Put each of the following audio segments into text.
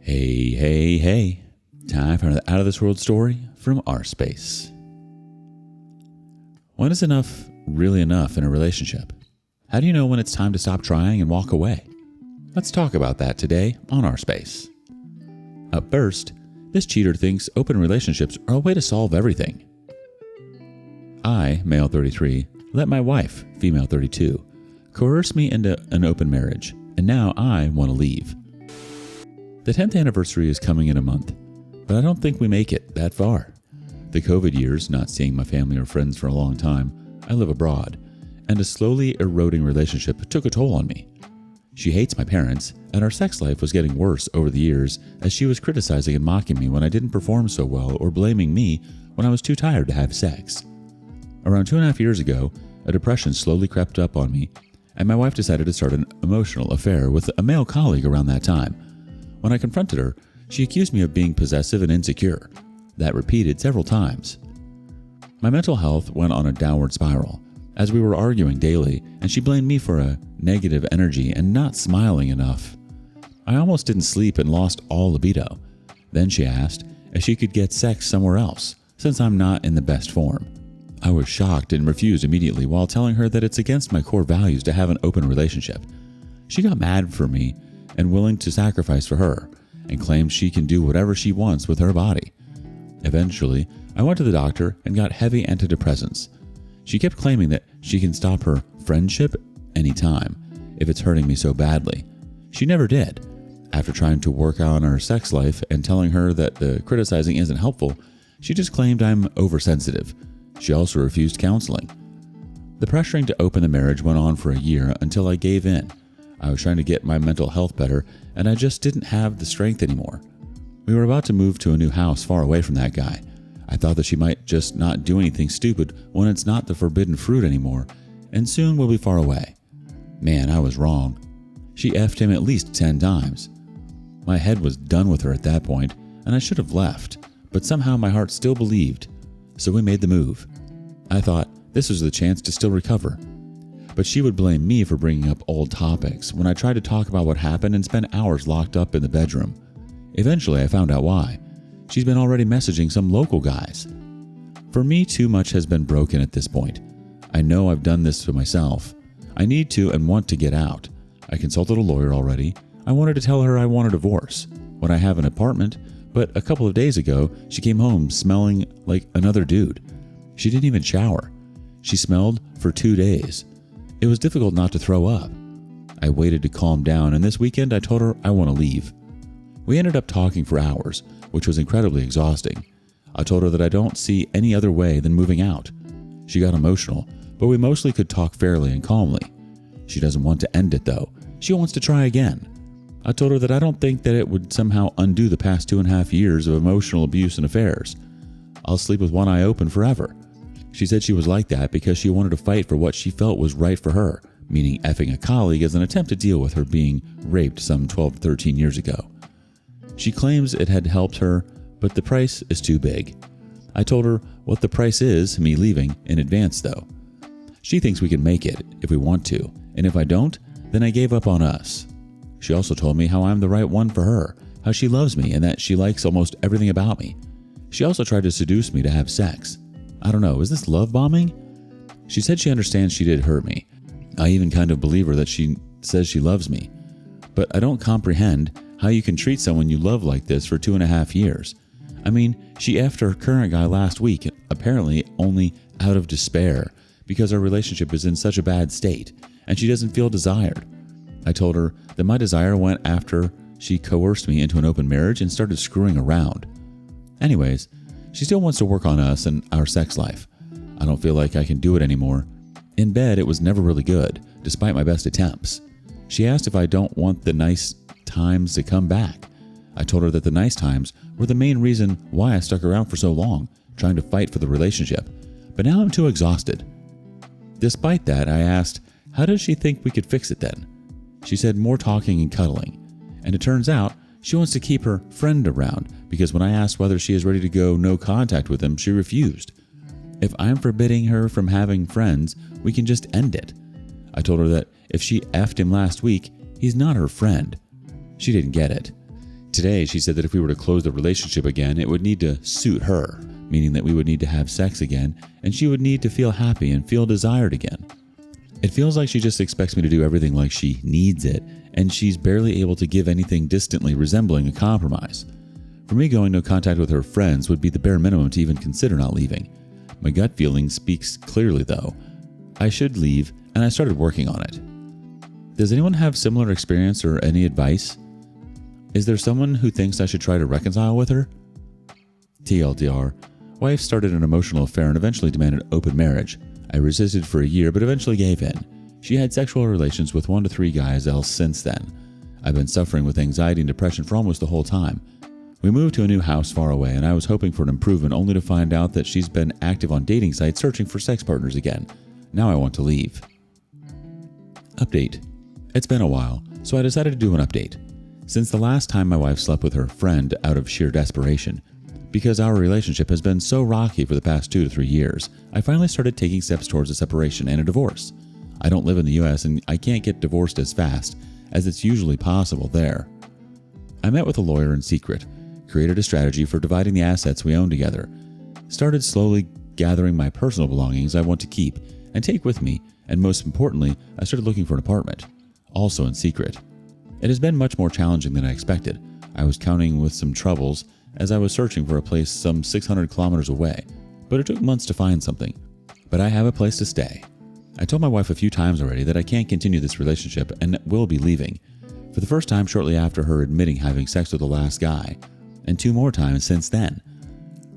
Hey. Time for another Out of This World story from rSpace. When is enough really enough in a relationship? How do you know when it's time to stop trying and walk away? Let's talk about that today on rSpace. Up first, this cheater thinks open relationships are a way to solve everything. I, male 33, let my wife, female 32, coerce me into an open marriage, and now I want to leave. The 10th anniversary is coming in a month, but I don't think we make it that far. The COVID years, not seeing my family or friends for a long time, I live abroad, and a slowly eroding relationship took a toll on me. She hates my parents, and our sex life was getting worse over the years as she was criticizing and mocking me when I didn't perform so well or blaming me when I was too tired to have sex. Around 2.5 years ago, a depression slowly crept up on me, and my wife decided to start an emotional affair with a male colleague around that time. When I confronted her, she accused me of being possessive and insecure. That repeated several times. My mental health went on a downward spiral as we were arguing daily, and she blamed me for a negative energy and not smiling enough. I almost didn't sleep and lost all libido. Then she asked if she could get sex somewhere else, since I'm not in the best form. I was shocked and refused immediately while telling her that it's against my core values to have an open relationship. She got mad for me and willing to sacrifice for her, and claimed she can do whatever she wants with her body. Eventually, I went to the doctor and got heavy antidepressants. She kept claiming that she can stop her friendship anytime if it's hurting me so badly. She never did. After trying to work on her sex life and telling her that the criticizing isn't helpful, she just claimed I'm oversensitive. She also refused counseling. The pressuring to open the marriage went on for a year until I gave in. I was trying to get my mental health better, and I just didn't have the strength anymore. We were about to move to a new house far away from that guy. I thought that she might just not do anything stupid when it's not the forbidden fruit anymore, and soon we'll be far away. Man, I was wrong. She effed him at least 10 times. My head was done with her at that point, and I should have left, but somehow my heart still believed. So we made the move. I thought this was the chance to still recover. But she would blame me for bringing up old topics when I tried to talk about what happened and spent hours locked up in the bedroom. Eventually, I found out why. She's been already messaging some local guys. For me, too much has been broken at this point. I know I've done this to myself. I need to and want to get out. I consulted a lawyer already. I wanted to tell her I want a divorce when I have an apartment, but a couple of days ago, she came home smelling like another dude. She didn't even shower. She smelled for 2 days. It was difficult not to throw up. I waited to calm down, and this weekend I told her I want to leave. We ended up talking for hours, which was incredibly exhausting. I told her that I don't see any other way than moving out. She got emotional, but we mostly could talk fairly and calmly. She doesn't want to end it though. She wants to try again. I told her that I don't think that it would somehow undo the past 2.5 years of emotional abuse and affairs. I'll sleep with one eye open forever. She said she was like that because she wanted to fight for what she felt was right for her, meaning effing a colleague as an attempt to deal with her being raped some 12 to 13 years ago. She claims it had helped her, but the price is too big. I told her what the price is, me leaving, in advance though. She thinks we can make it if we want to, and if I don't, then I gave up on us. She also told me how I'm the right one for her, how she loves me and that she likes almost everything about me. She also tried to seduce me to have sex. I don't know, is this love bombing? She said she understands she did hurt me. I even kind of believe her that she says she loves me. But I don't comprehend how you can treat someone you love like this for 2.5 years. I mean, she effed her current guy last week, apparently only out of despair, because our relationship is in such a bad state, and she doesn't feel desired. I told her that my desire went after she coerced me into an open marriage and started screwing around. Anyways, she still wants to work on us and our sex life. I don't feel like I can do it anymore. In bed, it was never really good, despite my best attempts. She asked if I don't want the nice times to come back. I told her that the nice times were the main reason why I stuck around for so long, trying to fight for the relationship. But now I'm too exhausted. Despite that, I asked, how does she think we could fix it then? She said more talking and cuddling. And it turns out she wants to keep her friend around because when I asked whether she is ready to go no contact with him, she refused. If I'm forbidding her from having friends, we can just end it. I told her that if she effed him last week, he's not her friend. She didn't get it. Today, she said that if we were to close the relationship again, it would need to suit her, meaning that we would need to have sex again, and she would need to feel happy and feel desired again. It feels like she just expects me to do everything like she needs it, and she's barely able to give anything distantly resembling a compromise. For me, going no contact with her friends would be the bare minimum to even consider not leaving. My gut feeling speaks clearly, though. I should leave, and I started working on it. Does anyone have similar experience or any advice? Is there someone who thinks I should try to reconcile with her? TLDR, wife started an emotional affair and eventually demanded open marriage. I resisted for a year but eventually gave in. She had sexual relations with 1 to 3 guys else since then. I've been suffering with anxiety and depression for almost the whole time. We moved to a new house far away and I was hoping for an improvement only to find out that she's been active on dating sites searching for sex partners again. Now I want to leave. Update. It's been a while, so I decided to do an update. Since the last time my wife slept with her friend out of sheer desperation, because our relationship has been so rocky for the past 2 to 3 years, I finally started taking steps towards a separation and a divorce. I don't live in the US and I can't get divorced as fast as it's usually possible there. I met with a lawyer in secret, created a strategy for dividing the assets we own together, started slowly gathering my personal belongings I want to keep and take with me, and most importantly, I started looking for an apartment, also in secret. It has been much more challenging than I expected. I was counting with some troubles as I was searching for a place some 600 kilometers away, but it took months to find something. But I have a place to stay. I told my wife a few times already that I can't continue this relationship and will be leaving. For the first time shortly after her admitting having sex with the last guy, and 2 more times since then.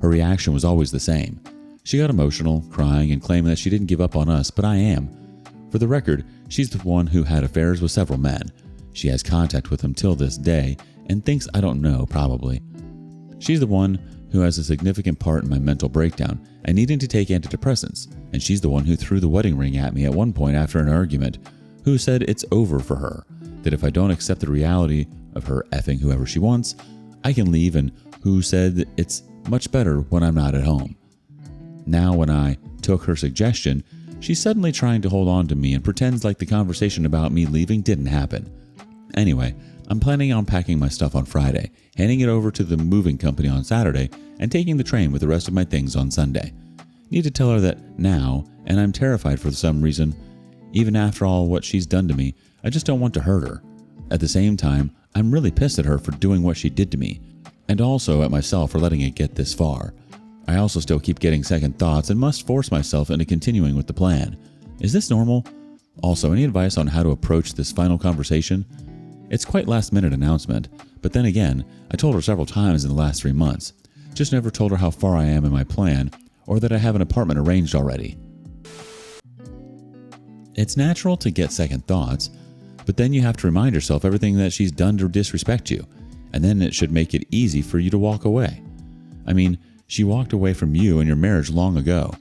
Her reaction was always the same. She got emotional, crying and claiming that she didn't give up on us, but I am. For the record, she's the one who had affairs with several men. She has contact with them till this day and thinks I don't know, probably. She's the one who has a significant part in my mental breakdown and needing to take antidepressants, and she's the one who threw the wedding ring at me at one point after an argument, who said it's over for her, that if I don't accept the reality of her effing whoever she wants, I can leave, and who said it's much better when I'm not at home. Now when I took her suggestion, she's suddenly trying to hold on to me and pretends like the conversation about me leaving didn't happen. Anyway, I'm planning on packing my stuff on Friday, handing it over to the moving company on Saturday, and taking the train with the rest of my things on Sunday. Need to tell her that now, and I'm terrified for some reason. Even after all what she's done to me, I just don't want to hurt her. At the same time, I'm really pissed at her for doing what she did to me, and also at myself for letting it get this far. I also still keep getting second thoughts and must force myself into continuing with the plan. Is this normal? Also, any advice on how to approach this final conversation? It's quite last-minute announcement, but then again, I told her several times in the last 3 months. Just never told her how far I am in my plan, or that I have an apartment arranged already. It's natural to get second thoughts, but then you have to remind yourself everything that she's done to disrespect you, and then it should make it easy for you to walk away. I mean, she walked away from you and your marriage long ago.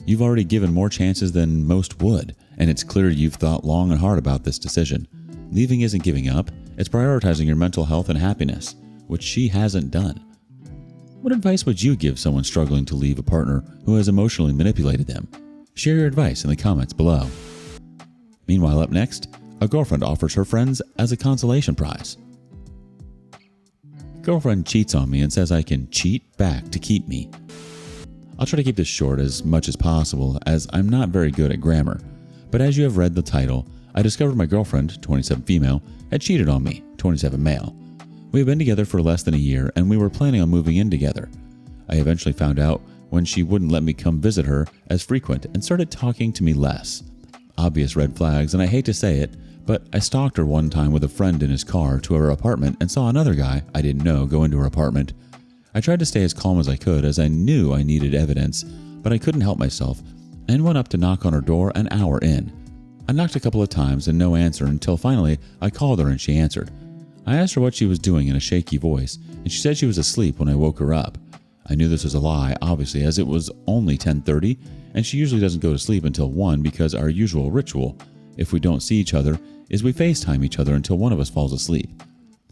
You've already given more chances than most would, and it's clear you've thought long and hard about this decision. Leaving isn't giving up, it's prioritizing your mental health and happiness, which she hasn't done. What advice would you give someone struggling to leave a partner who has emotionally manipulated them? Share your advice in the comments below. Meanwhile, up next, a girlfriend offers her friends as a consolation prize. Girlfriend cheats on me and says I can cheat back to keep me. I'll try to keep this short as much as possible as I'm not very good at grammar, but as you have read the title, I discovered my girlfriend, 27 female, had cheated on me, 27 male. We had been together for less than a year and we were planning on moving in together. I eventually found out when she wouldn't let me come visit her as frequent and started talking to me less. Obvious red flags, and I hate to say it, but I stalked her one time with a friend in his car to her apartment and saw another guy I didn't know go into her apartment. I tried to stay as calm as I could as I knew I needed evidence, but I couldn't help myself and went up to knock on her door an hour in. I knocked a couple of times and no answer until finally I called her and she answered. I asked her what she was doing in a shaky voice, and she said she was asleep when I woke her up. I knew this was a lie, obviously, as it was only 10:30, and she usually doesn't go to sleep until 1 because our usual ritual, if we don't see each other, is we FaceTime each other until one of us falls asleep.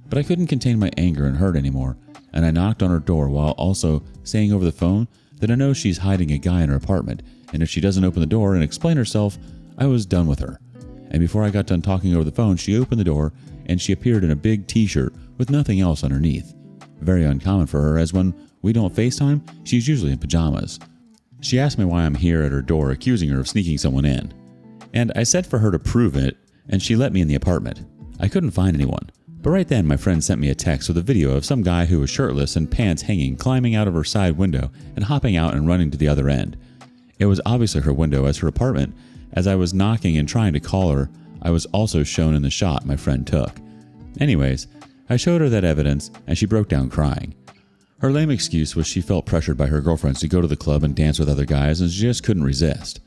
But I couldn't contain my anger and hurt anymore, and I knocked on her door while also saying over the phone that I know she's hiding a guy in her apartment, and if she doesn't open the door and explain herself, I was done with her. And before I got done talking over the phone, she opened the door and she appeared in a big t-shirt with nothing else underneath. Very uncommon for her, as when we don't FaceTime, she's usually in pajamas. She asked me why I'm here at her door, accusing her of sneaking someone in. And I said for her to prove it, and she let me in the apartment. I couldn't find anyone. But right then, my friend sent me a text with a video of some guy who was shirtless and pants hanging, climbing out of her side window and hopping out and running to the other end. It was obviously her window, as her apartment. As I was knocking and trying to call her, I was also shown in the shot my friend took. Anyways, I showed her that evidence, and she broke down crying. Her lame excuse was she felt pressured by her girlfriends to go to the club and dance with other guys, and she just couldn't resist.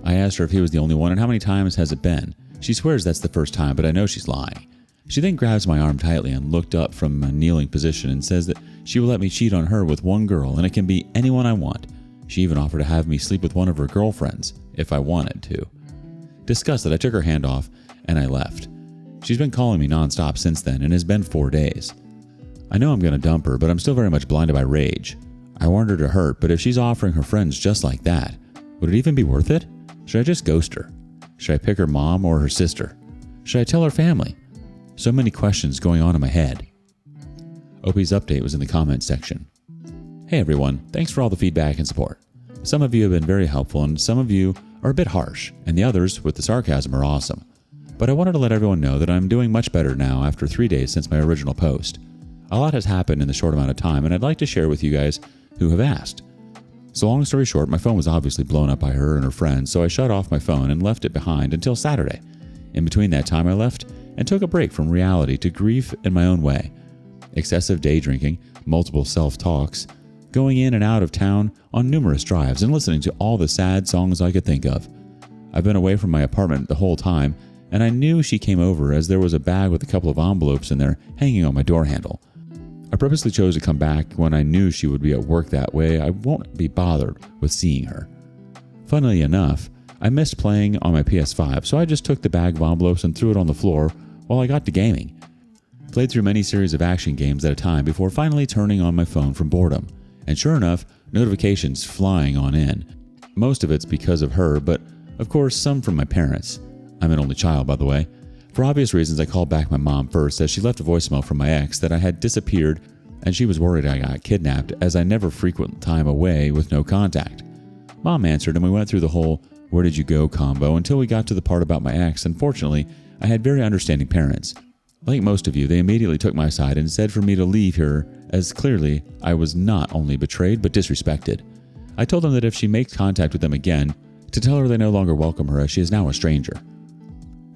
I asked her if he was the only one and how many times has it been. She swears that's the first time, but I know she's lying. She then grabs my arm tightly and looked up from a kneeling position and says that she will let me cheat on her with one girl, and it can be anyone I want. She even offered to have me sleep with one of her girlfriends if I wanted to. Disgusted, I took her hand off and I left. She's been calling me nonstop since then, and it's been 4 days. I know I'm going to dump her, but I'm still very much blinded by rage. I want her to hurt, but if she's offering her friends just like that, would it even be worth it? Should I just ghost her? Should I pick her mom or her sister? Should I tell her family? So many questions going on in my head. Opie's update was in the comments section. Hey everyone, thanks for all the feedback and support. Some of you have been very helpful and some of you are a bit harsh, and the others with the sarcasm are awesome. But I wanted to let everyone know that I'm doing much better now after 3 days since my original post. A lot has happened in the short amount of time, and I'd like to share with you guys who have asked. So long story short, my phone was obviously blown up by her and her friends, so I shut off my phone and left it behind until Saturday. In between that time, I left and took a break from reality to grieve in my own way. Excessive day drinking, multiple self-talks, going in and out of town on numerous drives, and listening to all the sad songs I could think of. I've been away from my apartment the whole time, and I knew she came over as there was a bag with a couple of envelopes in there hanging on my door handle. I purposely chose to come back when I knew she would be at work that way. I won't be bothered with seeing her. Funnily enough, I missed playing on my PS5, so I just took the bag of envelopes and threw it on the floor while I got to gaming. Played through many series of action games at a time before finally turning on my phone from boredom. And sure enough, notifications flying on in. Most of it's because of her, but of course some from my parents. I'm an only child, by the way. For obvious reasons, I called back my mom first, as she left a voicemail from my ex that I had disappeared and she was worried I got kidnapped, as I never frequent time away with no contact. Mom answered and we went through the whole "where did you go" combo until we got to the part about my ex, and fortunately, I had very understanding parents. Like most of you, they immediately took my side and said for me to leave her, as clearly I was not only betrayed but disrespected. I told them that if she makes contact with them again, to tell her they no longer welcome her, as she is now a stranger.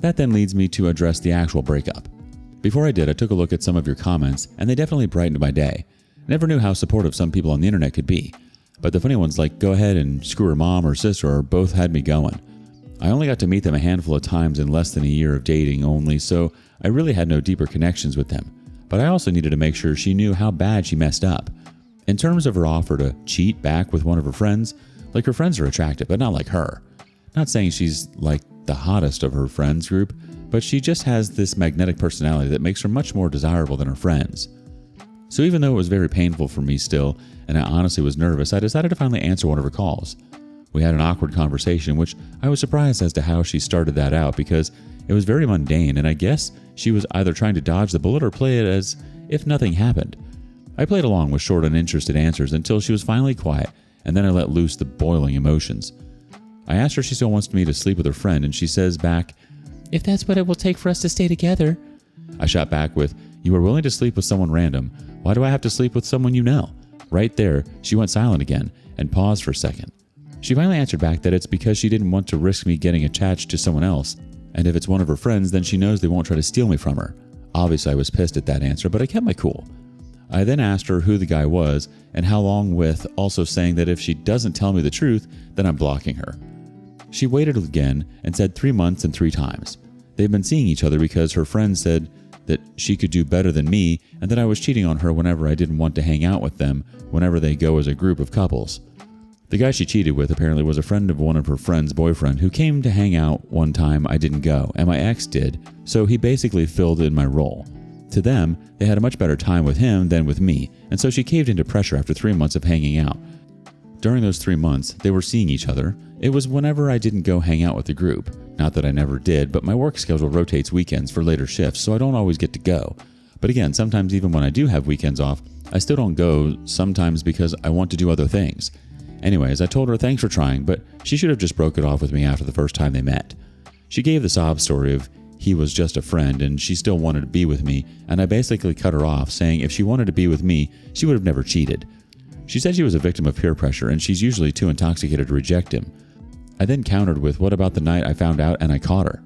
That then leads me to address the actual breakup. Before I did, I took a look at some of your comments, and they definitely brightened my day. Never knew how supportive some people on the internet could be, but the funny ones like "go ahead and screw her mom or sister" both had me going. I only got to meet them a handful of times in less than a year of dating only, so I really had no deeper connections with them. But I also needed to make sure she knew how bad she messed up. In terms of her offer to cheat back with one of her friends, like, her friends are attractive, but not like her. Not saying she's like the hottest of her friends group, but she just has this magnetic personality that makes her much more desirable than her friends. So even though it was very painful for me still, and I honestly was nervous, I decided to finally answer one of her calls. We had an awkward conversation, which I was surprised as to how she started that out, because it was very mundane, and I guess she was either trying to dodge the bullet or play it as if nothing happened. I played along with short, uninterested answers until she was finally quiet, and then I let loose the boiling emotions. I asked her if she still wants me to sleep with her friend, and she says back, "If that's what it will take for us to stay together." I shot back with, "You are willing to sleep with someone random. Why do I have to sleep with someone you know?" Right there, she went silent again and paused for a second. She finally answered back that it's because she didn't want to risk me getting attached to someone else, and if it's one of her friends, then she knows they won't try to steal me from her. Obviously, I was pissed at that answer, but I kept my cool. I then asked her who the guy was and how long with, also saying that if she doesn't tell me the truth, then I'm blocking her. She waited again and said 3 months and 3 times. They've been seeing each other because her friend said that she could do better than me and that I was cheating on her whenever I didn't want to hang out with them whenever they go as a group of couples. The guy she cheated with apparently was a friend of one of her friend's boyfriend who came to hang out one time I didn't go, and my ex did, so he basically filled in my role. To them, they had a much better time with him than with me, and so she caved into pressure after 3 months of hanging out. During those 3 months, they were seeing each other. It was whenever I didn't go hang out with the group. Not that I never did, but my work schedule rotates weekends for later shifts, so I don't always get to go. But again, sometimes even when I do have weekends off, I still don't go, sometimes because I want to do other things. Anyways, I told her thanks for trying, but she should have just broke it off with me after the first time they met. She gave the sob story of he was just a friend and she still wanted to be with me, and I basically cut her off, saying if she wanted to be with me, she would have never cheated. She said she was a victim of peer pressure and she's usually too intoxicated to reject him. I then countered with, what about the night I found out and I caught her?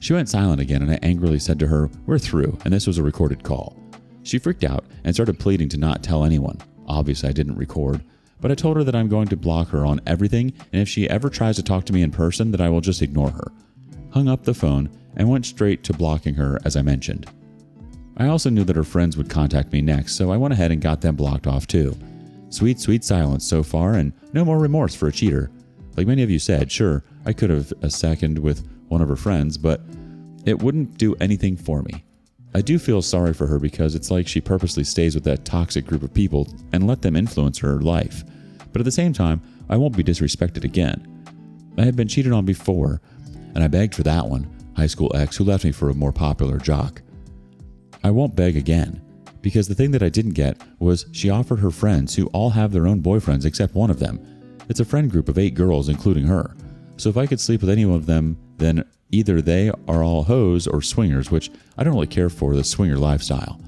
She went silent again and I angrily said to her, we're through, and this was a recorded call. She freaked out and started pleading to not tell anyone. Obviously I didn't record, but I told her that I'm going to block her on everything, and if she ever tries to talk to me in person, that I will just ignore her. Hung up the phone and went straight to blocking her, as I mentioned. I also knew that her friends would contact me next, so I went ahead and got them blocked off too. Sweet, sweet silence so far, and no more remorse for a cheater. Like many of you said, sure, I could have a second with one of her friends, but it wouldn't do anything for me. I do feel sorry for her because it's like she purposely stays with that toxic group of people and let them influence her life. But at the same time, I won't be disrespected again. I have been cheated on before, and I begged for that one, high school ex who left me for a more popular jock. I won't beg again, because the thing that I didn't get was she offered her friends, who all have their own boyfriends except one of them. It's a friend group of 8 girls, including her. So if I could sleep with any one of them, then either they are all hoes or swingers, which I don't really care for the swinger lifestyle.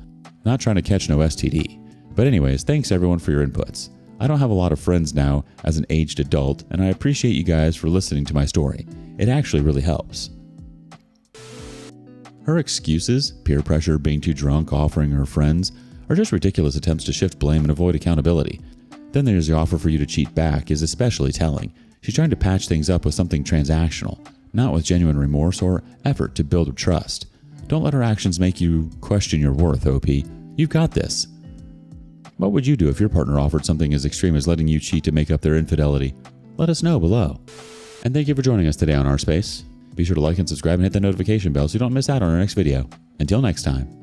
Not trying to catch no STD. But anyways, thanks everyone for your inputs. I don't have a lot of friends now as an aged adult, and I appreciate you guys for listening to my story. It actually really helps. Her excuses, peer pressure, being too drunk, offering her friends, are just ridiculous attempts to shift blame and avoid accountability. Then there's the offer for you to cheat back is especially telling. She's trying to patch things up with something transactional, not with genuine remorse or effort to build trust. Don't let her actions make you question your worth, OP. You've got this. What would you do if your partner offered something as extreme as letting you cheat to make up their infidelity? Let us know below. And thank you for joining us today on rSpace. Be sure to like and subscribe and hit the notification bell so you don't miss out on our next video. Until next time.